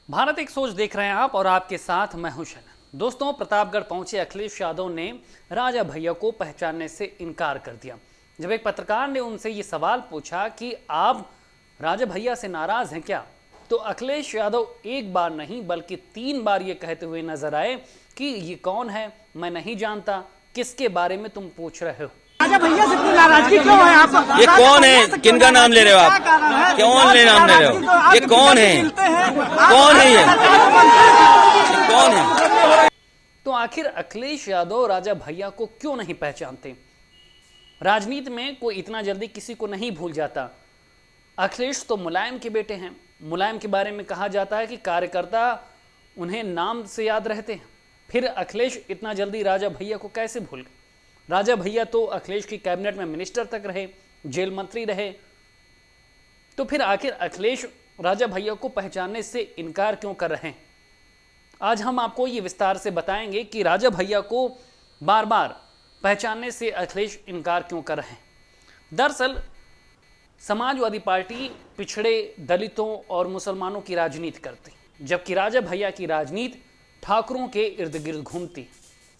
भारत एक सोच देख रहे हैं आप और आपके साथ मैं हूं शनन। दोस्तों, प्रतापगढ़ पहुंचे अखिलेश यादव ने राजा भैया को पहचानने से इनकार कर दिया। जब एक पत्रकार ने उनसे ये सवाल पूछा कि आप राजा भैया से नाराज हैं क्या, तो अखिलेश यादव एक बार नहीं बल्कि 3 बार ये कहते हुए नजर आए कि ये कौन है, मैं नहीं जानता, किसके बारे में तुम पूछ रहे हो। राजा भैया से इतनी नाराजगी क्यों है आप? ये कौन है? किनका नाम ले रहे हो आप? कौन ले नाम ले रहे हो? ये कौन है? कौन है ये? कौन है? तो आखिर अखिलेश यादव राजा भैया को क्यों नहीं पहचानते? राजनीति में कोई इतना जल्दी किसी को नहीं भूल जाता। अखिलेश तो मुलायम के बेटे हैं। मुलायम के बारे में कहा जाता है कि कार्यकर्ता उन्हें नाम से याद रहते हैं। फिर अखिलेश इतना जल्दी राजा भैया को कैसे भूल गए? राजा भैया तो अखिलेश की कैबिनेट में मिनिस्टर तक रहे, जेल मंत्री रहे। तो फिर आखिर अखिलेश राजा भैया को पहचानने से इनकार क्यों कर रहे हैं? आज हम आपको ये विस्तार से बताएंगे कि राजा भैया को बार बार पहचानने से अखिलेश इनकार क्यों कर रहे हैं। दरअसल समाजवादी पार्टी पिछड़े, दलितों और मुसलमानों की राजनीति करती, जबकि राजा भैया की राजनीति ठाकुरों के इर्द गिर्द घूमती।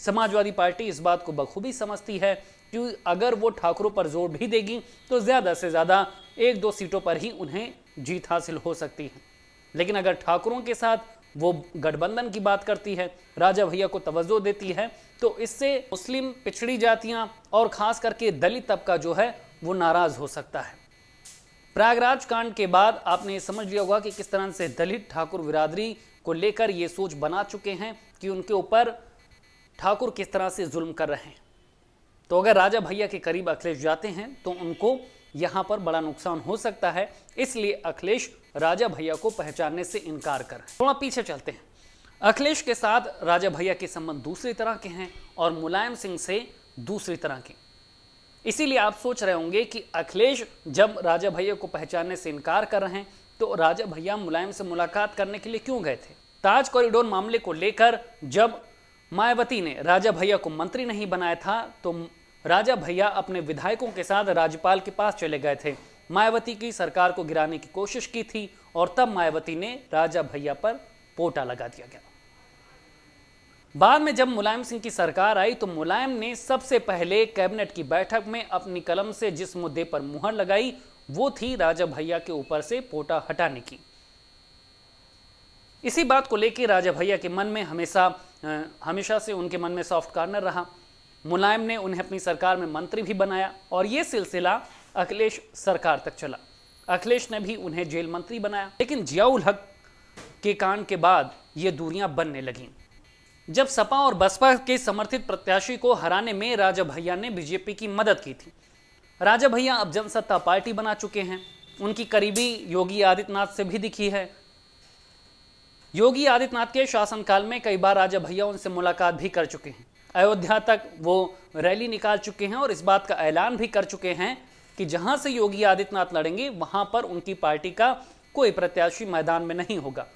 समाजवादी पार्टी इस बात को बखूबी समझती है कि अगर वो ठाकुरों पर जोर भी देगी तो ज़्यादा से ज़्यादा 1-2 सीटों पर ही उन्हें जीत हासिल हो सकती है। लेकिन अगर ठाकुरों के साथ वो गठबंधन की बात करती है, राजा भैया को तवज्जो देती है, तो इससे मुस्लिम, पिछड़ी जातियां और ख़ास करके दलित तबका जो है वो नाराज़ हो सकता है। प्रयागराज कांड के बाद आपने समझ लिया होगा कि किस तरह से दलित ठाकुर बिरादरी को लेकर ये सोच बना चुके हैं कि उनके ऊपर ठाकुर किस तरह से जुल्म कर रहे हैं। तो अगर राजा भैया के करीब अखिलेश जाते हैं तो उनको यहां पर बड़ा नुकसान हो सकता है। इसलिए अखिलेश राजा भैया को पहचानने से इनकार कर रहे हैं। थोड़ा पीछे चलते हैं। अखिलेश के साथ राजा भैया के संबंध दूसरी तरह के हैं और मुलायम सिंह से दूसरी तरह के। इसीलिए आप सोच रहे होंगे कि अखिलेश जब राजा भैया को पहचानने से इनकार कर रहे हैं तो राजा भैया मुलायम से मुलाकात करने के लिए क्यों गए थे? ताज कॉरिडोर मामले को लेकर जब मायावती ने राजा भैया को मंत्री नहीं बनाया था तो राजा भैया अपने विधायकों के साथ राज्यपाल के पास चले गए थे। मायावती की सरकार को गिराने की कोशिश की थी और तब मायावती ने राजा भैया पर पोटा लगा दिया गया। बाद में जब मुलायम सिंह की सरकार आई तो मुलायम ने सबसे पहले कैबिनेट की बैठक में अपनी कलम से जिस मुद्दे पर मुहर लगाई वो थी राजा भैया के ऊपर से पोटा हटाने की। इसी बात को लेकर राजा भैया के मन में हमेशा से उनके मन में सॉफ्ट कॉर्नर रहा। मुलायम ने उन्हें अपनी सरकार में मंत्री भी बनाया और ये सिलसिला अखिलेश सरकार तक चला। अखिलेश ने भी उन्हें जेल मंत्री बनाया। लेकिन जियाउल हक के कांड के बाद ये दूरियां बनने लगीं। जब सपा और बसपा के समर्थित प्रत्याशी को हराने में राजा भैया ने बीजेपी की मदद की थी। राजा भैया अब जनसत्ता पार्टी बना चुके हैं। उनकी करीबी योगी आदित्यनाथ से भी दिखी है। योगी आदित्यनाथ के शासनकाल में कई बार राजा भैया उनसे मुलाकात भी कर चुके हैं। अयोध्या तक वो रैली निकाल चुके हैं और इस बात का ऐलान भी कर चुके हैं कि जहां से योगी आदित्यनाथ लड़ेंगे वहां पर उनकी पार्टी का कोई प्रत्याशी मैदान में नहीं होगा।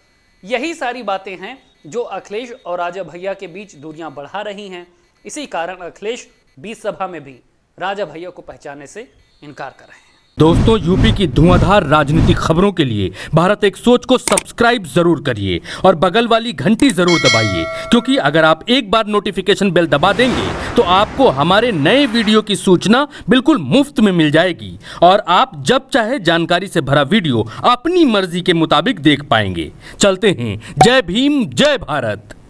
यही सारी बातें हैं जो अखिलेश और राजा भैया के बीच दूरियां बढ़ा रही हैं। इसी कारण अखिलेश 20 सभा में भी राजा भैया को पहचानने से इनकार कर रहे हैं। दोस्तों, यूपी की धुआंधार राजनीतिक खबरों के लिए भारत एक सोच को सब्सक्राइब जरूर करिए और बगल वाली घंटी जरूर दबाइए, क्योंकि अगर आप एक बार नोटिफिकेशन बेल दबा देंगे तो आपको हमारे नए वीडियो की सूचना बिल्कुल मुफ्त में मिल जाएगी और आप जब चाहे जानकारी से भरा वीडियो अपनी मर्जी के मुताबिक देख पाएंगे। चलते हैं। जय भीम, जय भारत।